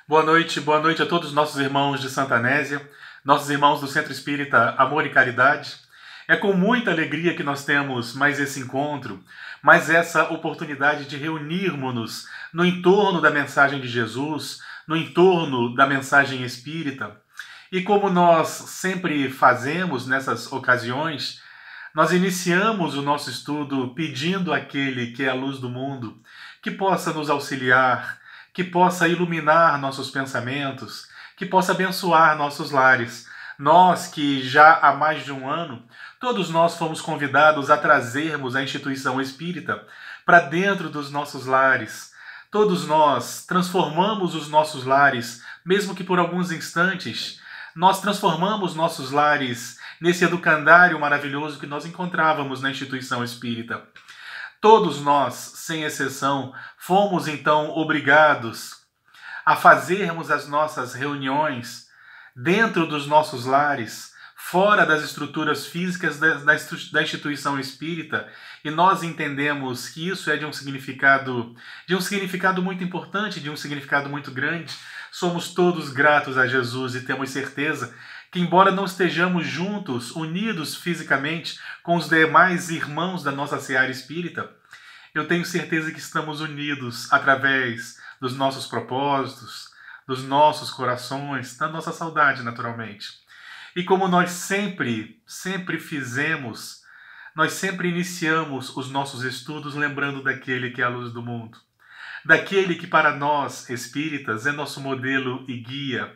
Boa noite a todos os nossos irmãos de Santa Anésia, nossos irmãos do Centro Espírita Amor e Caridade. É com muita alegria que nós temos mais esse encontro, mais essa oportunidade de reunirmos-nos no entorno da mensagem de Jesus, no entorno da mensagem espírita. E como nós sempre fazemos nessas ocasiões, nós iniciamos o nosso estudo pedindo àquele que é a luz do mundo, que possa nos auxiliar, que possa iluminar nossos pensamentos, que possa abençoar nossos lares. Nós que já há mais de um ano, todos nós fomos convidados a trazermos a instituição espírita para dentro dos nossos lares. Todos nós transformamos os nossos lares, mesmo que por alguns instantes, nós transformamos nossos lares nesse educandário maravilhoso que nós encontrávamos na instituição espírita. Todos nós, sem exceção, fomos então obrigados a fazermos as nossas reuniões dentro dos nossos lares, fora das estruturas físicas da instituição espírita, e nós entendemos que isso é de um significado muito importante, de um significado muito grande. Somos todos gratos a Jesus e temos certeza que, embora não estejamos juntos, unidos fisicamente com os demais irmãos da nossa seara espírita, eu tenho certeza que estamos unidos através dos nossos propósitos, dos nossos corações, da nossa saudade, naturalmente. E como nós sempre fizemos, nós sempre iniciamos os nossos estudos lembrando daquele que é a luz do mundo, daquele que para nós, espíritas, é nosso modelo e guia,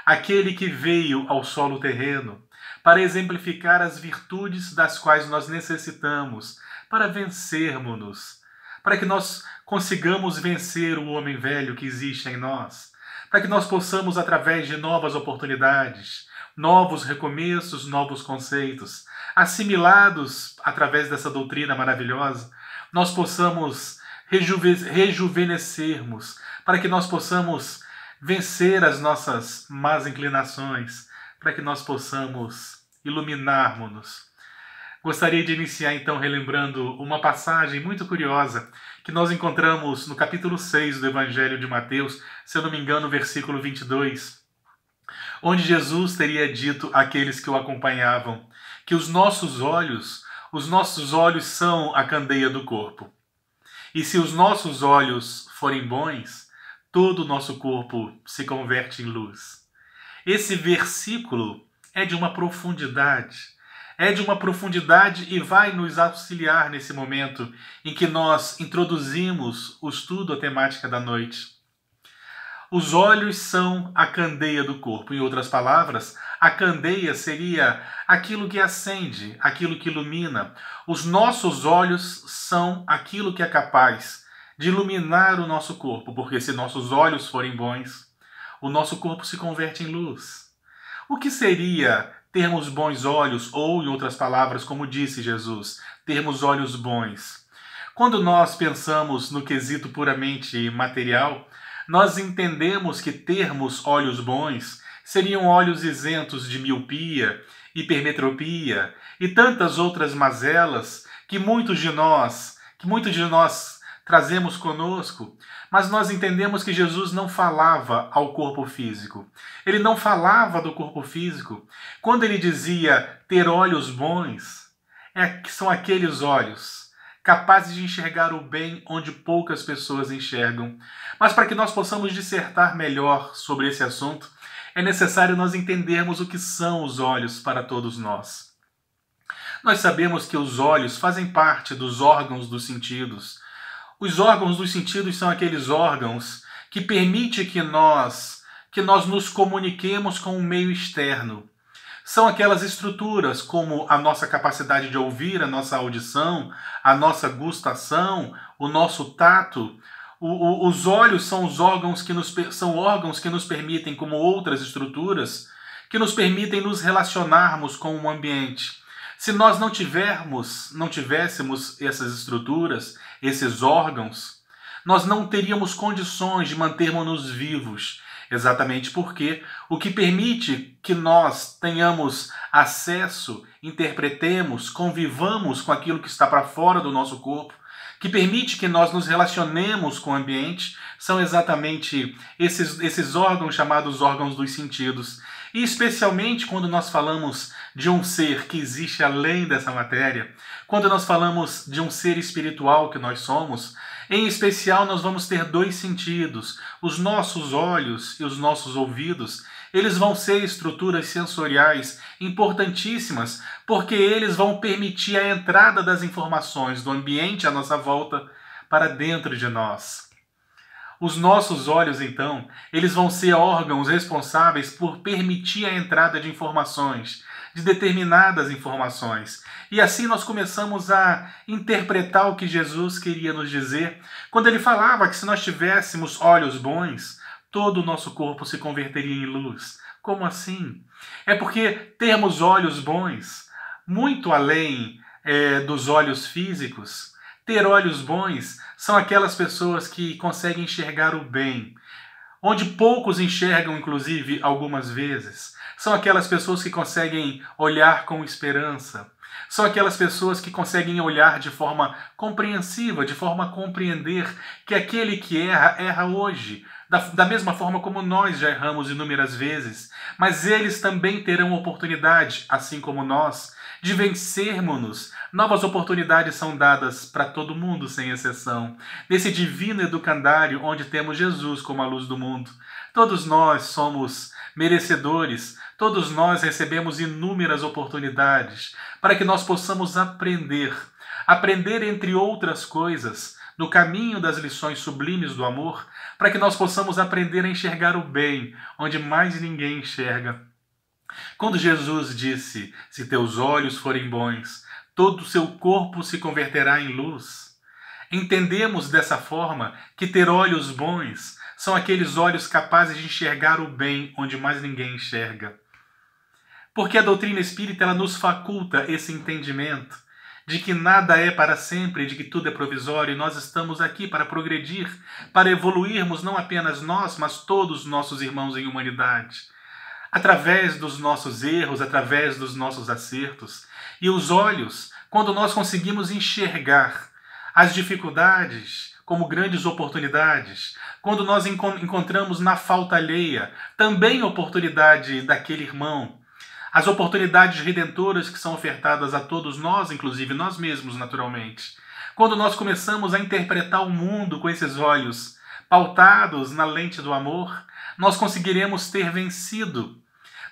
aquele que veio ao solo terreno para exemplificar as virtudes das quais nós necessitamos para vencermos-nos, para que nós consigamos vencer o homem velho que existe em nós, para que nós possamos, através de novas oportunidades, novos recomeços, novos conceitos, assimilados através dessa doutrina maravilhosa, nós possamos rejuvenescermos, para que nós possamos vencer as nossas más inclinações, para que nós possamos iluminarmos-nos. Gostaria de iniciar então relembrando uma passagem muito curiosa que nós encontramos no capítulo 6 do Evangelho de Mateus, se eu não me engano, versículo 22, onde Jesus teria dito àqueles que o acompanhavam que os nossos olhos são a candeia do corpo. E se os nossos olhos forem bons, todo o nosso corpo se converte em luz. Esse versículo é de uma profundidade e vai nos auxiliar nesse momento em que nós introduzimos o estudo, a temática da noite. Os olhos são a candeia do corpo. Em outras palavras, a candeia seria aquilo que acende, aquilo que ilumina. Os nossos olhos são aquilo que é capaz de iluminar o nosso corpo, porque se nossos olhos forem bons, o nosso corpo se converte em luz. O que seria termos bons olhos, ou, em outras palavras, como disse Jesus, termos olhos bons? Quando nós pensamos no quesito puramente material, nós entendemos que termos olhos bons seriam olhos isentos de miopia, hipermetropia e tantas outras mazelas que muitos de nós trazemos conosco. Mas nós entendemos que Jesus não falava ao corpo físico. Ele não falava do corpo físico. Quando ele dizia ter olhos bons, são aqueles olhos capazes de enxergar o bem onde poucas pessoas enxergam. Mas para que nós possamos dissertar melhor sobre esse assunto, é necessário nós entendermos o que são os olhos para todos nós. Nós sabemos que os olhos fazem parte dos órgãos dos sentidos. Os órgãos dos sentidos são aqueles órgãos que permitem que nós nos comuniquemos com o meio externo. São aquelas estruturas como a nossa capacidade de ouvir, a nossa audição, a nossa gustação, o nosso tato. Os olhos são órgãos que nos permitem, como outras estruturas, que nos permitem nos relacionarmos com o ambiente. Se nós não tivéssemos essas estruturas, esses órgãos, nós não teríamos condições de mantermos-nos vivos, exatamente porque o que permite que nós tenhamos acesso, interpretemos, convivamos com aquilo que está para fora do nosso corpo, que permite que nós nos relacionemos com o ambiente, são exatamente esses órgãos chamados órgãos dos sentidos. E especialmente quando nós falamos de um ser que existe além dessa matéria, quando nós falamos de um ser espiritual que nós somos, em especial nós vamos ter dois sentidos, os nossos olhos e os nossos ouvidos. Eles vão ser estruturas sensoriais importantíssimas, porque eles vão permitir a entrada das informações do ambiente à nossa volta para dentro de nós. Os nossos olhos, então, eles vão ser órgãos responsáveis por permitir a entrada de informações, de determinadas informações. E assim nós começamos a interpretar o que Jesus queria nos dizer, quando ele falava que se nós tivéssemos olhos bons, todo o nosso corpo se converteria em luz. Como assim? É porque termos olhos bons, muito além dos olhos físicos, ter olhos bons são aquelas pessoas que conseguem enxergar o bem, onde poucos enxergam, inclusive, algumas vezes. São aquelas pessoas que conseguem olhar com esperança. São aquelas pessoas que conseguem olhar de forma compreensiva, de forma a compreender que aquele que erra, erra hoje, da mesma forma como nós já erramos inúmeras vezes, mas eles também terão oportunidade, assim como nós, de vencermos-nos. Novas oportunidades são dadas para todo mundo, sem exceção. Nesse divino educandário onde temos Jesus como a luz do mundo. Todos nós somos merecedores, todos nós recebemos inúmeras oportunidades para que nós possamos aprender, entre outras coisas, no caminho das lições sublimes do amor, para que nós possamos aprender a enxergar o bem, onde mais ninguém enxerga. Quando Jesus disse, se teus olhos forem bons, todo o seu corpo se converterá em luz, entendemos dessa forma que ter olhos bons são aqueles olhos capazes de enxergar o bem onde mais ninguém enxerga. Porque a doutrina espírita ela nos faculta esse entendimento de que nada é para sempre, de que tudo é provisório, e nós estamos aqui para progredir, para evoluirmos não apenas nós, mas todos os nossos irmãos em humanidade. Através dos nossos erros, através dos nossos acertos. E os olhos, quando nós conseguimos enxergar as dificuldades como grandes oportunidades, quando nós encontramos na falta alheia também oportunidade daquele irmão, as oportunidades redentoras que são ofertadas a todos nós, inclusive nós mesmos, naturalmente. Quando nós começamos a interpretar o mundo com esses olhos pautados na lente do amor, nós conseguiremos ter vencido,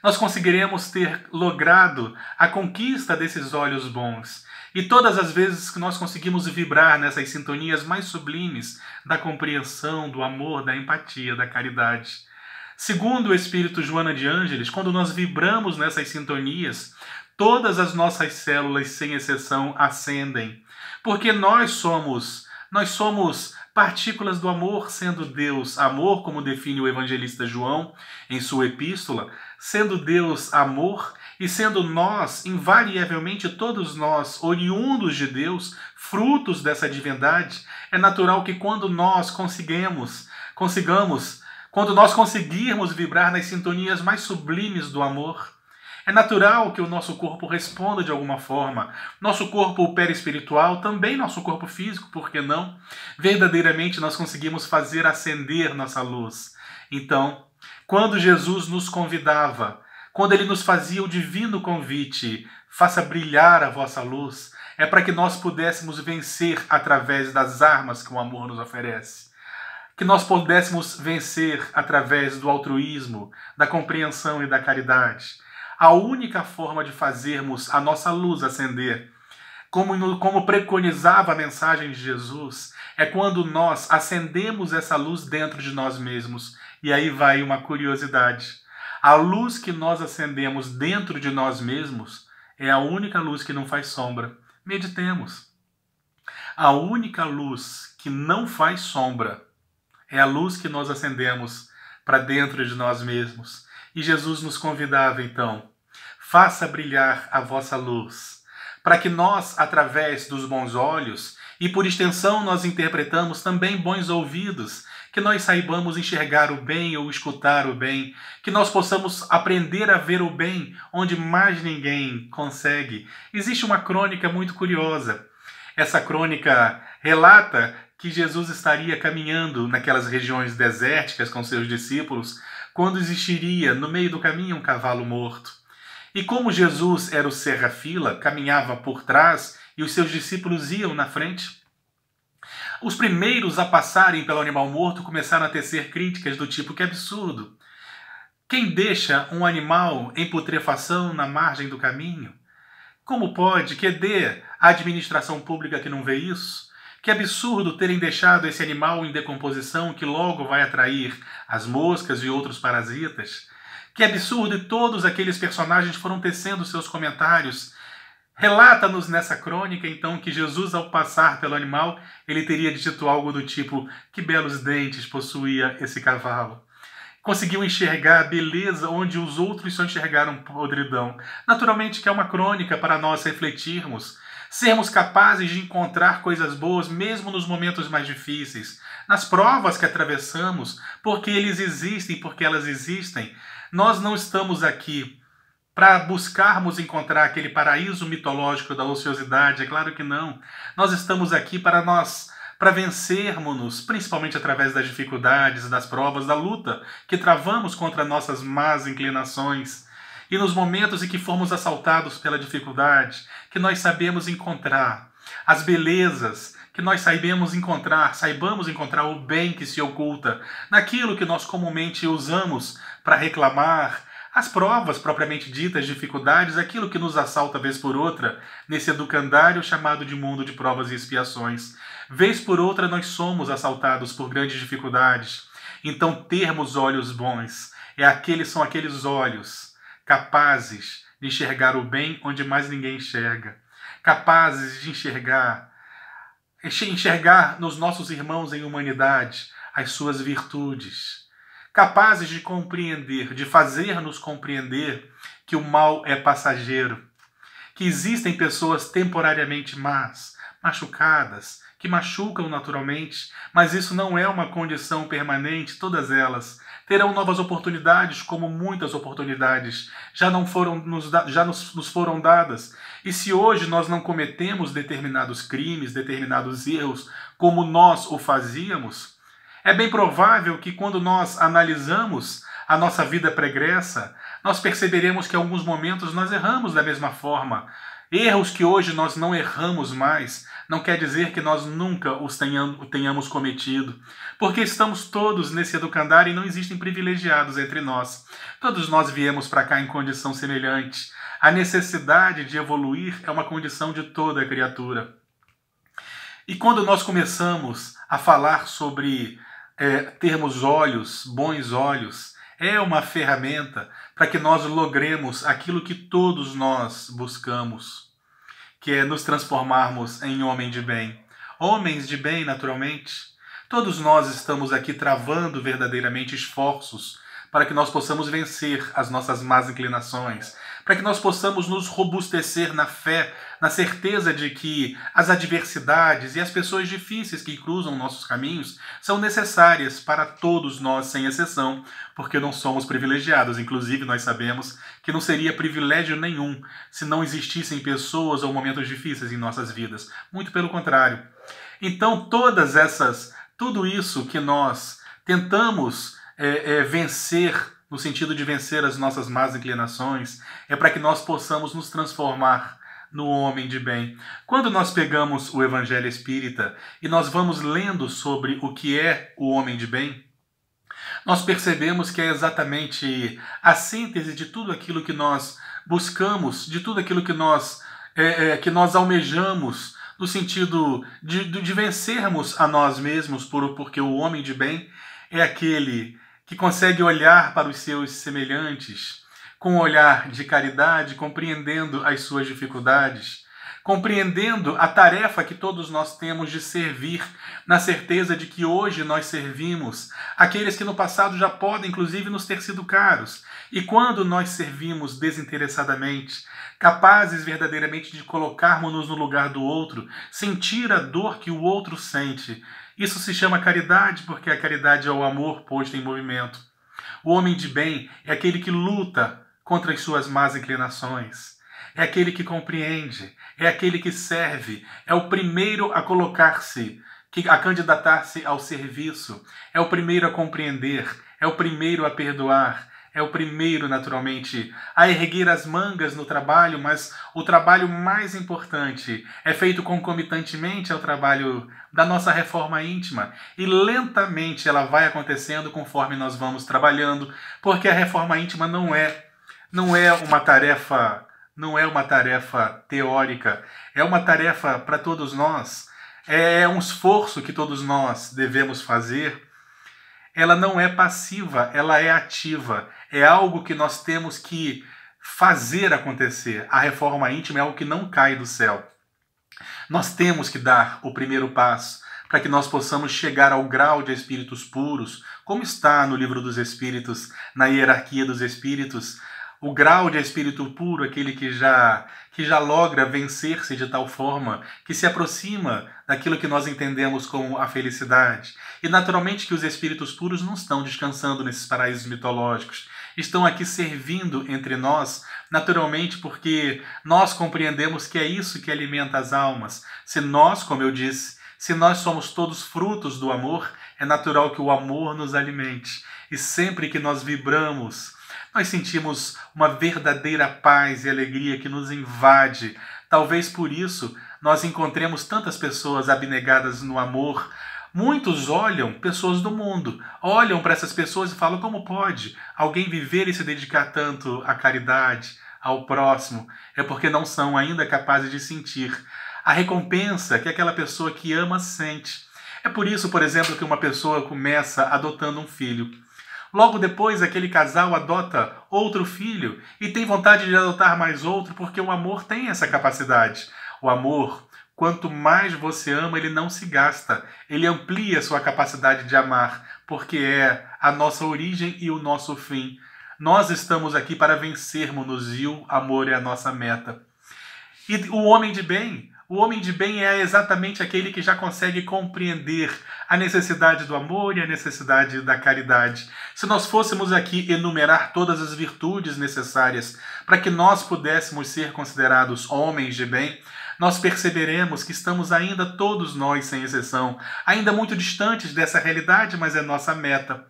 nós conseguiremos ter logrado a conquista desses olhos bons. E todas as vezes que nós conseguimos vibrar nessas sintonias mais sublimes da compreensão, do amor, da empatia, da caridade. Segundo o Espírito Joana de Ângeles, quando nós vibramos nessas sintonias, todas as nossas células, sem exceção, ascendem. Porque nós somos partículas do amor, sendo Deus amor, como define o evangelista João em sua epístola, sendo Deus amor e sendo nós, invariavelmente todos nós, oriundos de Deus, frutos dessa divindade, é natural que quando nós conseguirmos vibrar nas sintonias mais sublimes do amor, é natural que o nosso corpo responda de alguma forma. Nosso corpo perispiritual, também nosso corpo físico, por que não? Verdadeiramente nós conseguimos fazer acender nossa luz. Então, quando Jesus nos convidava, quando ele nos fazia o divino convite, faça brilhar a vossa luz, é para que nós pudéssemos vencer através das armas que o amor nos oferece. Que nós pudéssemos vencer através do altruísmo, da compreensão e da caridade. A única forma de fazermos a nossa luz acender, como preconizava a mensagem de Jesus, é quando nós acendemos essa luz dentro de nós mesmos. E aí vai uma curiosidade. A luz que nós acendemos dentro de nós mesmos é a única luz que não faz sombra. Meditemos. A única luz que não faz sombra é a luz que nós acendemos para dentro de nós mesmos. E Jesus nos convidava, então, faça brilhar a vossa luz, para que nós, através dos bons olhos, e por extensão nós interpretamos também bons ouvidos, que nós saibamos enxergar o bem ou escutar o bem, que nós possamos aprender a ver o bem onde mais ninguém consegue. Existe uma crônica muito curiosa. Essa crônica relata que Jesus estaria caminhando naquelas regiões desérticas com seus discípulos, quando existiria no meio do caminho um cavalo morto. E como Jesus era o serra-fila, caminhava por trás e os seus discípulos iam na frente, os primeiros a passarem pelo animal morto começaram a tecer críticas do tipo: que absurdo! Quem deixa um animal em putrefação na margem do caminho? Como pode? Que dê a administração pública que não vê isso? Que absurdo terem deixado esse animal em decomposição que logo vai atrair as moscas e outros parasitas. Que absurdo! E todos aqueles personagens foram tecendo seus comentários. Relata-nos nessa crônica, então, que Jesus, ao passar pelo animal, ele teria dito algo do tipo: que belos dentes possuía esse cavalo. Conseguiu enxergar a beleza onde os outros só enxergaram podridão. Naturalmente que é uma crônica para nós refletirmos, sermos capazes de encontrar coisas boas mesmo nos momentos mais difíceis, nas provas que atravessamos, porque eles existem, porque elas existem. Nós não estamos aqui para buscarmos encontrar aquele paraíso mitológico da ociosidade, é claro que não. Nós estamos aqui para vencermos-nos, principalmente através das dificuldades, das provas, da luta que travamos contra nossas más inclinações. E nos momentos em que formos assaltados pela dificuldade, que nós sabemos encontrar as belezas, que nós saibamos encontrar, saibamos encontrar o bem que se oculta naquilo que nós comumente usamos para reclamar, as provas propriamente ditas, dificuldades, aquilo que nos assalta vez por outra, nesse educandário chamado de mundo de provas e expiações. Vez por outra nós somos assaltados por grandes dificuldades. Então termos olhos bons, são aqueles olhos capazes de enxergar o bem onde mais ninguém enxerga. Capazes de enxergar nos nossos irmãos em humanidade as suas virtudes. Capazes de compreender, de fazer-nos compreender que o mal é passageiro, que existem pessoas temporariamente más, machucadas, que machucam naturalmente, mas isso não é uma condição permanente. Todas elas terão novas oportunidades, como muitas oportunidades já nos foram dadas. E se hoje nós não cometemos determinados crimes, determinados erros, como nós o fazíamos, é bem provável que quando nós analisamos a nossa vida pregressa, nós perceberemos que em alguns momentos nós erramos da mesma forma. Erros que hoje nós não erramos mais, não quer dizer que nós nunca os tenhamos cometido, porque estamos todos nesse educandário e não existem privilegiados entre nós. Todos nós viemos para cá em condição semelhante. A necessidade de evoluir é uma condição de toda criatura. E quando nós começamos a falar sobre termos olhos, bons olhos, é uma ferramenta para que nós logremos aquilo que todos nós buscamos, que é nos transformarmos em homem de bem. Homens de bem, naturalmente. Todos nós estamos aqui travando verdadeiramente esforços para que nós possamos vencer as nossas más inclinações, para que nós possamos nos robustecer na fé, na certeza de que as adversidades e as pessoas difíceis que cruzam nossos caminhos são necessárias para todos nós, sem exceção, porque não somos privilegiados. Inclusive, nós sabemos que não seria privilégio nenhum se não existissem pessoas ou momentos difíceis em nossas vidas. Muito pelo contrário. Então, tudo isso que nós tentamos vencer, no sentido de vencer as nossas más inclinações, é para que nós possamos nos transformar no homem de bem. Quando nós pegamos o Evangelho Espírita e nós vamos lendo sobre o que é o homem de bem, nós percebemos que é exatamente a síntese de tudo aquilo que nós buscamos, de tudo aquilo que nós almejamos, no sentido de vencermos a nós mesmos, porque o homem de bem é aquele que consegue olhar para os seus semelhantes com um olhar de caridade, compreendendo as suas dificuldades, compreendendo a tarefa que todos nós temos de servir, na certeza de que hoje nós servimos aqueles que no passado já podem, inclusive, nos ter sido caros. E quando nós servimos desinteressadamente, capazes verdadeiramente de colocarmos-nos no lugar do outro, sentir a dor que o outro sente, isso se chama caridade, porque a caridade é o amor posto em movimento. O homem de bem é aquele que luta contra as suas más inclinações, é aquele que compreende, é aquele que serve, é o primeiro a colocar-se a candidatar-se ao serviço, é o primeiro a compreender, é o primeiro a perdoar, é o primeiro, naturalmente, a erguer as mangas no trabalho, mas o trabalho mais importante é feito concomitantemente ao trabalho da nossa reforma íntima. E lentamente ela vai acontecendo conforme nós vamos trabalhando, porque a reforma íntima não é uma tarefa, não é uma tarefa teórica, é uma tarefa para todos nós, é um esforço que todos nós devemos fazer. Ela não é passiva, ela é ativa. É algo que nós temos que fazer acontecer. A reforma íntima é algo que não cai do céu. Nós temos que dar o primeiro passo para que nós possamos chegar ao grau de espíritos puros, como está no livro dos Espíritos, na hierarquia dos Espíritos. O grau de espírito puro, aquele que já logra vencer-se de tal forma que se aproxima daquilo que nós entendemos como a felicidade. E naturalmente que os espíritos puros não estão descansando nesses paraísos mitológicos, estão aqui servindo entre nós, naturalmente porque nós compreendemos que é isso que alimenta as almas. Se nós, como eu disse, se nós somos todos frutos do amor, é natural que o amor nos alimente. E sempre que nós vibramos, nós sentimos uma verdadeira paz e alegria que nos invade. Talvez por isso nós encontremos tantas pessoas abnegadas no amor. Muitos olham, pessoas do mundo, olham para essas pessoas e falam: como pode alguém viver e se dedicar tanto à caridade, ao próximo? É porque não são ainda capazes de sentir a recompensa que aquela pessoa que ama sente. É por isso, por exemplo, que uma pessoa começa adotando um filho. Logo depois, aquele casal adota outro filho e tem vontade de adotar mais outro, porque o amor tem essa capacidade. O amor, quanto mais você ama, ele não se gasta. Ele amplia a sua capacidade de amar, porque é a nossa origem e o nosso fim. Nós estamos aqui para vencermos-nos e o amor é a nossa meta. E o homem de bem é exatamente aquele que já consegue compreender a necessidade do amor e a necessidade da caridade. Se nós fôssemos aqui enumerar todas as virtudes necessárias para que nós pudéssemos ser considerados homens de bem, nós perceberemos que estamos ainda, todos nós, sem exceção, ainda muito distantes dessa realidade, mas é nossa meta.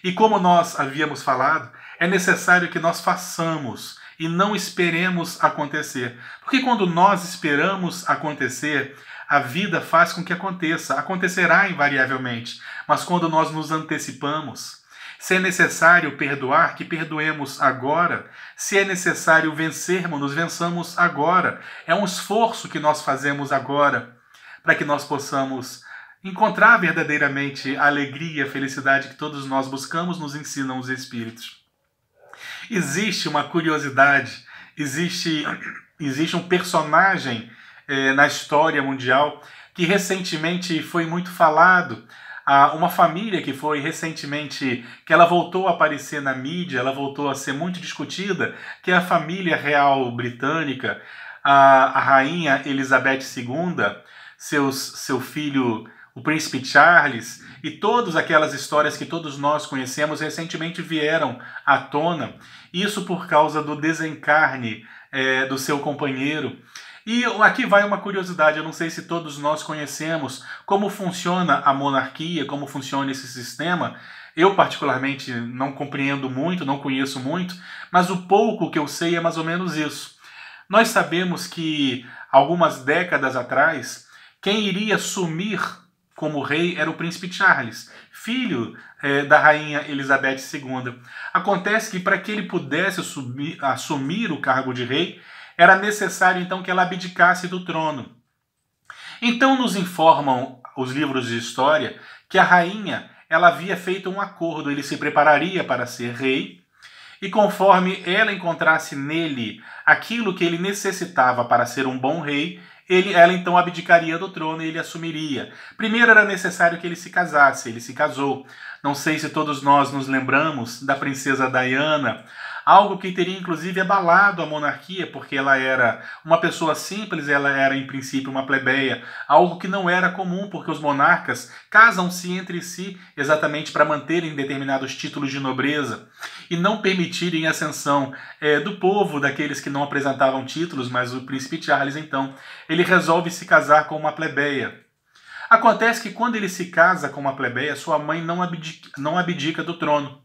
E como nós havíamos falado, é necessário que nós façamos e não esperemos acontecer. Porque quando nós esperamos acontecer, a vida faz com que aconteça. Acontecerá invariavelmente. Mas quando nós nos antecipamos, se é necessário perdoar, que perdoemos agora. Se é necessário vencermos, nos vençamos agora. É um esforço que nós fazemos agora para que nós possamos encontrar verdadeiramente a alegria e a felicidade que todos nós buscamos, nos ensinam os Espíritos. Existe uma curiosidade, existe um personagem na história mundial que recentemente foi muito falado, uma família que foi recentemente, que ela voltou a aparecer na mídia, ela voltou a ser muito discutida, que é a família real britânica, a rainha Elizabeth II, seu filho, o príncipe Charles, e todas aquelas histórias que todos nós conhecemos recentemente vieram à tona, isso por causa do desencarne do seu companheiro. E aqui vai uma curiosidade, eu não sei se todos nós conhecemos como funciona a monarquia, como funciona esse sistema. Eu particularmente não compreendo muito, não conheço muito, mas o pouco que eu sei é mais ou menos isso. Nós sabemos que algumas décadas atrás, quem iria assumir como rei era o príncipe Charles, filho da rainha Elizabeth II. Acontece que para que ele pudesse assumir o cargo de rei, era necessário então que ela abdicasse do trono. Então nos informam os livros de história que a rainha ela havia feito um acordo, ele se prepararia para ser rei, e conforme ela encontrasse nele aquilo que ele necessitava para ser um bom rei, ela então abdicaria do trono e ele assumiria. Primeiro era necessário que ele se casasse, ele se casou. Não sei se todos nós nos lembramos da princesa Diana, algo que teria inclusive abalado a monarquia, porque ela era uma pessoa simples, ela era em princípio uma plebeia, algo que não era comum, porque os monarcas casam-se entre si exatamente para manterem determinados títulos de nobreza e não permitirem a ascensão do povo, daqueles que não apresentavam títulos, mas o príncipe Charles então, ele resolve se casar com uma plebeia. Acontece que quando ele se casa com uma plebeia, sua mãe não abdica do trono.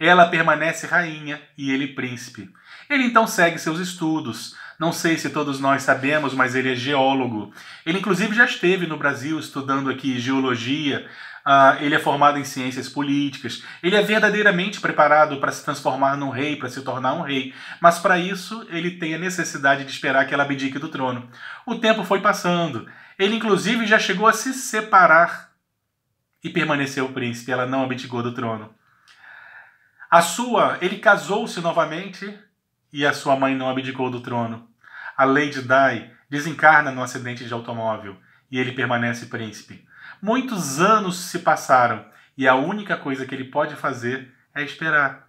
Ela permanece rainha e ele príncipe. Ele então segue seus estudos. Não sei se todos nós sabemos, mas ele é geólogo. Ele inclusive já esteve no Brasil estudando aqui geologia. Ele é formado em ciências políticas. Ele é verdadeiramente preparado para se transformar num rei, para se tornar um rei. Mas para isso ele tem a necessidade de esperar que ela abdique do trono. O tempo foi passando. Ele inclusive já chegou a se separar e permaneceu príncipe. Ela não abdicou do trono. Ele casou-se novamente e a sua mãe não abdicou do trono. A Lady Di desencarna no acidente de automóvel e ele permanece príncipe. Muitos anos se passaram e a única coisa que ele pode fazer é esperar.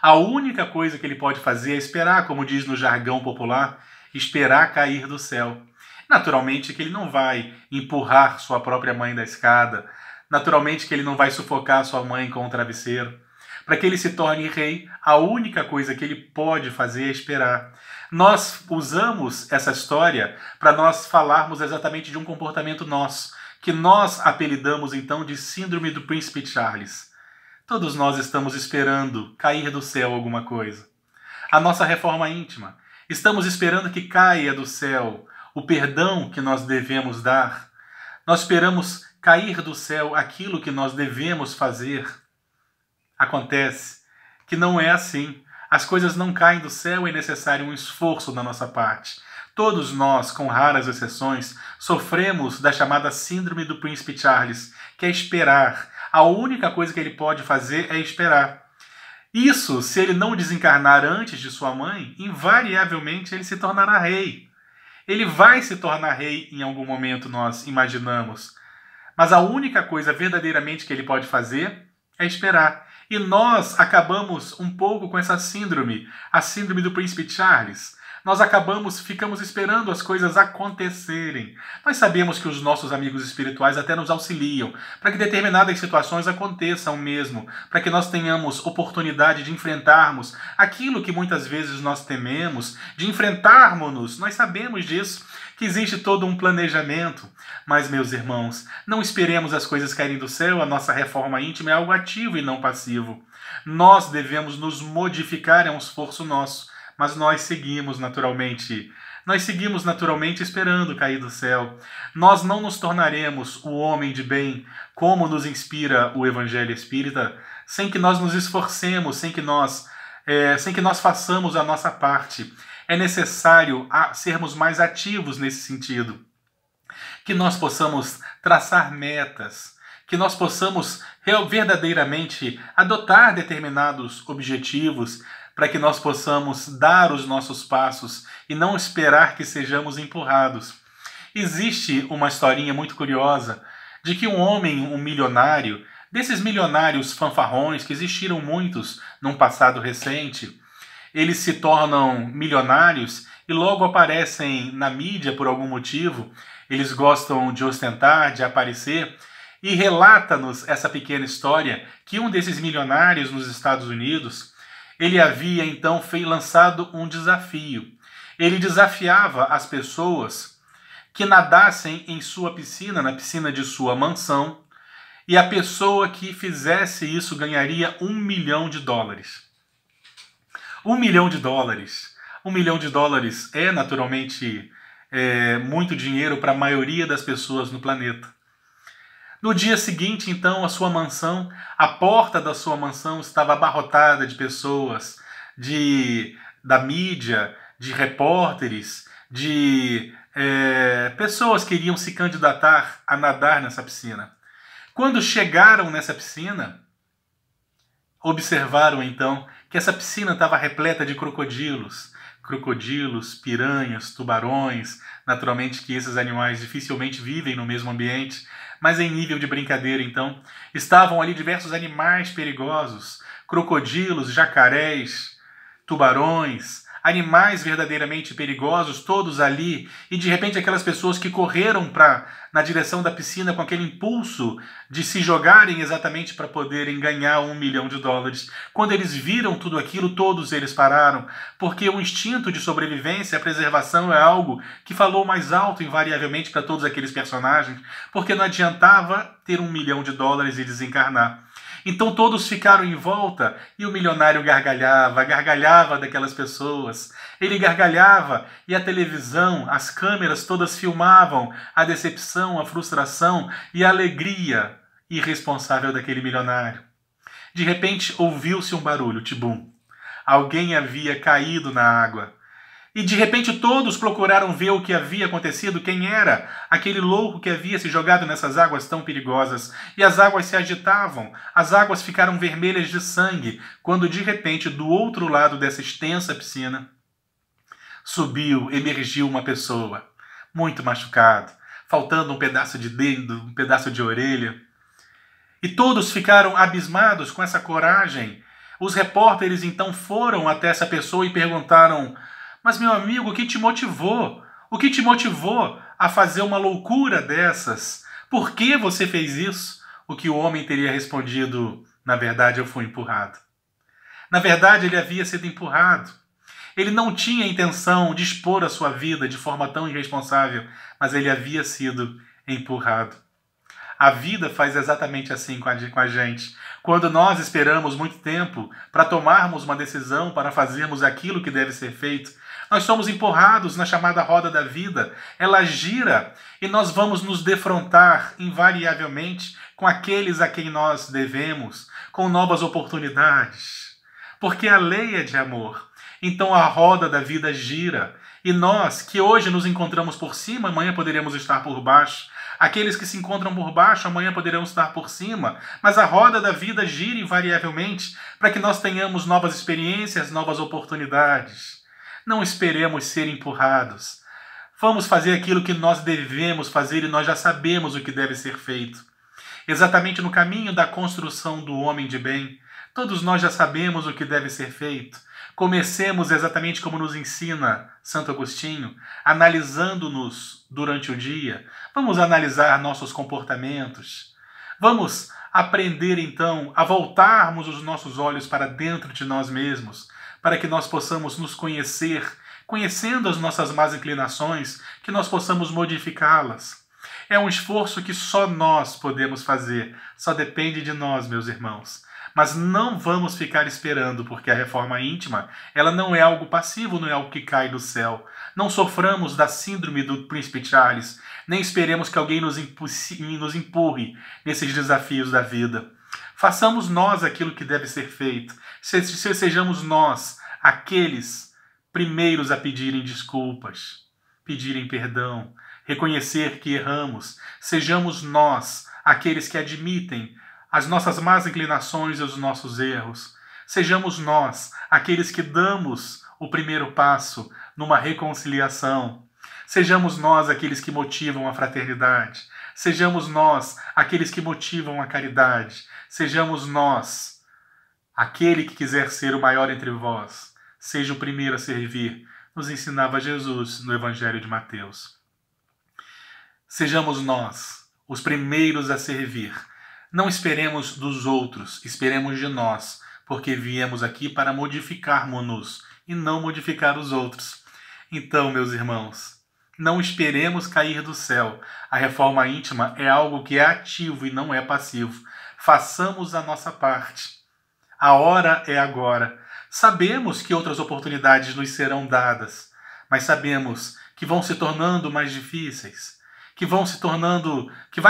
A única coisa que ele pode fazer é esperar, como diz no jargão popular, esperar cair do céu. Naturalmente que ele não vai empurrar sua própria mãe da escada. Naturalmente que ele não vai sufocar sua mãe com o travesseiro. Para que ele se torne rei, a única coisa que ele pode fazer é esperar. Nós usamos essa história para nós falarmos exatamente de um comportamento nosso, que nós apelidamos então de Síndrome do Príncipe Charles. Todos nós estamos esperando cair do céu alguma coisa. A nossa reforma íntima. Estamos esperando que caia do céu o perdão que nós devemos dar. Nós esperamos cair do céu aquilo que nós devemos fazer. Acontece que não é assim. As coisas não caem do céu, é necessário um esforço da nossa parte. Todos nós, com raras exceções, sofremos da chamada Síndrome do Príncipe Charles, que é esperar. A única coisa que ele pode fazer é esperar. Isso, se ele não desencarnar antes de sua mãe, invariavelmente ele se tornará rei. Ele vai se tornar rei em algum momento, nós imaginamos. Mas a única coisa verdadeiramente que ele pode fazer é esperar. E nós acabamos um pouco com essa síndrome, a síndrome do Príncipe Charles. Nós ficamos esperando as coisas acontecerem. Nós sabemos que os nossos amigos espirituais até nos auxiliam para que determinadas situações aconteçam mesmo, para que nós tenhamos oportunidade de enfrentarmos aquilo que muitas vezes nós tememos, de enfrentarmos-nos. Nós sabemos disso, que existe todo um planejamento. Mas, meus irmãos, não esperemos as coisas caírem do céu. A nossa reforma íntima é algo ativo e não passivo. Nós devemos nos modificar, é um esforço nosso. Mas nós seguimos naturalmente esperando cair do céu. Nós não nos tornaremos o homem de bem, como nos inspira o Evangelho Espírita, sem que nós nos esforcemos, sem que nós façamos a nossa parte. É necessário sermos mais ativos nesse sentido. Que nós possamos traçar metas, que nós possamos verdadeiramente adotar determinados objetivos, para que nós possamos dar os nossos passos e não esperar que sejamos empurrados. Existe uma historinha muito curiosa de que um milionário, desses milionários fanfarrões, que existiram muitos num passado recente, eles se tornam milionários e logo aparecem na mídia por algum motivo. Eles gostam de ostentar, de aparecer, e relata-nos essa pequena história que um desses milionários nos Estados Unidos, ele havia então lançado um desafio. Ele desafiava as pessoas que nadassem em sua piscina, na piscina de sua mansão, e a pessoa que fizesse isso ganharia $1 milhão. $1 milhão. $1 milhão é naturalmente muito dinheiro para a maioria das pessoas no planeta. No dia seguinte, então, a porta da sua mansão estava abarrotada de pessoas, da mídia, de repórteres, de pessoas que iriam se candidatar a nadar nessa piscina. Quando chegaram nessa piscina, observaram então que essa piscina estava repleta de crocodilos, piranhas, tubarões. Naturalmente que esses animais dificilmente vivem no mesmo ambiente, mas em nível de brincadeira, então, estavam ali diversos animais perigosos, crocodilos, jacarés, tubarões, animais verdadeiramente perigosos, todos ali, e de repente aquelas pessoas que correram na direção da piscina com aquele impulso de se jogarem exatamente para poderem ganhar US$1 milhão. Quando eles viram tudo aquilo, todos eles pararam, porque o instinto de sobrevivência, a preservação é algo que falou mais alto invariavelmente para todos aqueles personagens, porque não adiantava ter US$1 milhão e desencarnar. Então todos ficaram em volta e o milionário gargalhava daquelas pessoas. Ele gargalhava e a televisão, as câmeras todas filmavam a decepção, a frustração e a alegria irresponsável daquele milionário. De repente ouviu-se um barulho, tibum. Alguém havia caído na água. E de repente todos procuraram ver o que havia acontecido, quem era aquele louco que havia se jogado nessas águas tão perigosas. E as águas se agitavam, as águas ficaram vermelhas de sangue, quando de repente do outro lado dessa extensa piscina emergiu uma pessoa, muito machucado, faltando um pedaço de dedo, um pedaço de orelha. E todos ficaram abismados com essa coragem. Os repórteres então foram até essa pessoa e perguntaram: mas, meu amigo, o que te motivou? O que te motivou a fazer uma loucura dessas? Por que você fez isso? O que o homem teria respondido: na verdade, eu fui empurrado. Na verdade, ele havia sido empurrado. Ele não tinha intenção de expor a sua vida de forma tão irresponsável, mas ele havia sido empurrado. A vida faz exatamente assim com a gente. Quando nós esperamos muito tempo para tomarmos uma decisão, para fazermos aquilo que deve ser feito, nós somos empurrados na chamada roda da vida. Ela gira e nós vamos nos defrontar invariavelmente com aqueles a quem nós devemos, com novas oportunidades. Porque a lei é de amor. Então a roda da vida gira. E nós, que hoje nos encontramos por cima, amanhã poderemos estar por baixo. Aqueles que se encontram por baixo, amanhã poderão estar por cima. Mas a roda da vida gira invariavelmente para que nós tenhamos novas experiências, novas oportunidades. Não esperemos ser empurrados. Vamos fazer aquilo que nós devemos fazer e nós já sabemos o que deve ser feito. Exatamente no caminho da construção do homem de bem, todos nós já sabemos o que deve ser feito. Comecemos exatamente como nos ensina Santo Agostinho, analisando-nos durante o dia. Vamos analisar nossos comportamentos. Vamos aprender então a voltarmos os nossos olhos para dentro de nós mesmos, para que nós possamos nos conhecer, conhecendo as nossas más inclinações, que nós possamos modificá-las. É um esforço que só nós podemos fazer, só depende de nós, meus irmãos. Mas não vamos ficar esperando, porque a reforma íntima, ela não é algo passivo, não é algo que cai do céu. Não soframos da síndrome do príncipe Charles, nem esperemos que alguém nos empurre nesses desafios da vida. Façamos nós aquilo que deve ser feito. Sejamos nós aqueles primeiros a pedirem desculpas, pedirem perdão, reconhecer que erramos. Sejamos nós aqueles que admitem as nossas más inclinações e os nossos erros. Sejamos nós aqueles que damos o primeiro passo numa reconciliação. Sejamos nós aqueles que motivam a fraternidade. Sejamos nós aqueles que motivam a caridade. Sejamos nós aquele que quiser ser o maior entre vós. Seja o primeiro a servir, nos ensinava Jesus no Evangelho de Mateus. Sejamos nós os primeiros a servir. Não esperemos dos outros, esperemos de nós, porque viemos aqui para modificarmos-nos e não modificar os outros. Então, meus irmãos, não esperemos cair do céu. A reforma íntima é algo que é ativo e não é passivo. Façamos a nossa parte. A hora é agora. Sabemos que outras oportunidades nos serão dadas, mas sabemos que vão se tornando mais difíceis, que vai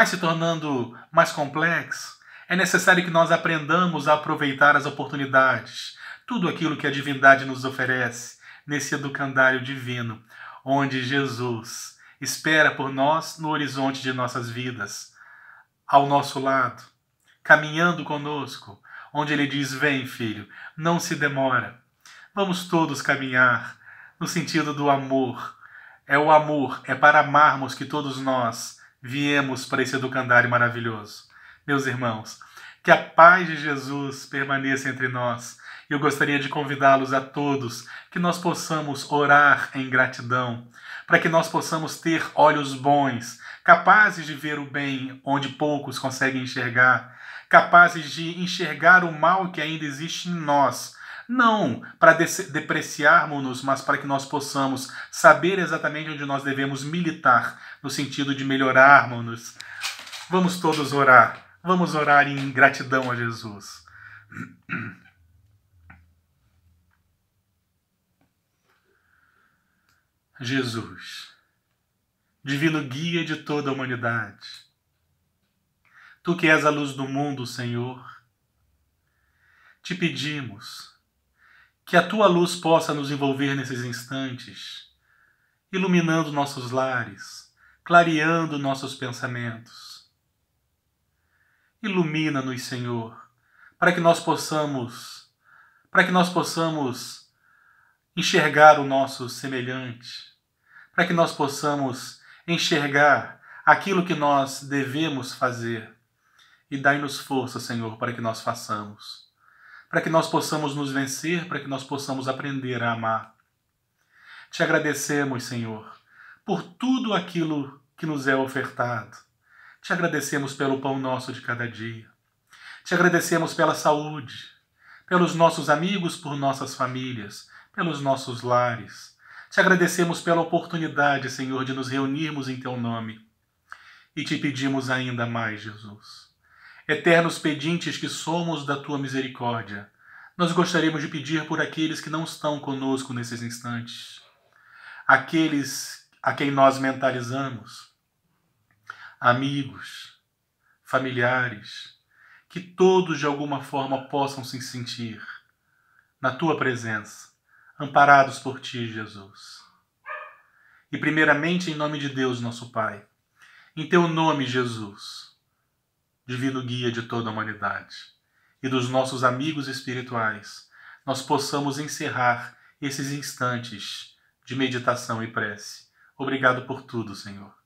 se tornando mais complexo. É necessário que nós aprendamos a aproveitar as oportunidades, tudo aquilo que a divindade nos oferece nesse educandário divino, onde Jesus espera por nós no horizonte de nossas vidas, ao nosso lado, caminhando conosco, onde ele diz: vem, filho, não se demora. Vamos todos caminhar no sentido do amor. É o amor, é para amarmos que todos nós viemos para esse educandário maravilhoso. Meus irmãos, Que a paz de Jesus permaneça entre nós. Eu gostaria de convidá-los a todos que nós possamos orar em gratidão, para que nós possamos ter olhos bons, capazes de ver o bem onde poucos conseguem enxergar, capazes de enxergar o mal que ainda existe em nós, não para depreciarmos-nos, mas para que nós possamos saber exatamente onde nós devemos militar, no sentido de melhorarmos-nos. Vamos todos orar. Vamos orar em gratidão a Jesus. Jesus, divino guia de toda a humanidade, Tu que és a luz do mundo, Senhor, te pedimos que a Tua luz possa nos envolver nesses instantes, iluminando nossos lares, clareando nossos pensamentos. Ilumina-nos, Senhor, para que nós possamos enxergar o nosso semelhante, para que nós possamos enxergar aquilo que nós devemos fazer. E dai-nos força, Senhor, para que nós façamos, para que nós possamos nos vencer, para que nós possamos aprender a amar. Te agradecemos, Senhor, por tudo aquilo que nos é ofertado. Te agradecemos pelo pão nosso de cada dia. Te agradecemos pela saúde, pelos nossos amigos, por nossas famílias, pelos nossos lares. Te agradecemos pela oportunidade, Senhor, de nos reunirmos em Teu nome. E te pedimos ainda mais, Jesus. Eternos pedintes que somos da Tua misericórdia, nós gostaríamos de pedir por aqueles que não estão conosco nesses instantes, aqueles a quem nós mentalizamos, amigos, familiares, que todos de alguma forma possam se sentir na Tua presença, amparados por Ti, Jesus. E primeiramente em nome de Deus, nosso Pai, em Teu nome, Jesus, divino guia de toda a humanidade, e dos nossos amigos espirituais, nós possamos encerrar esses instantes de meditação e prece. Obrigado por tudo, Senhor.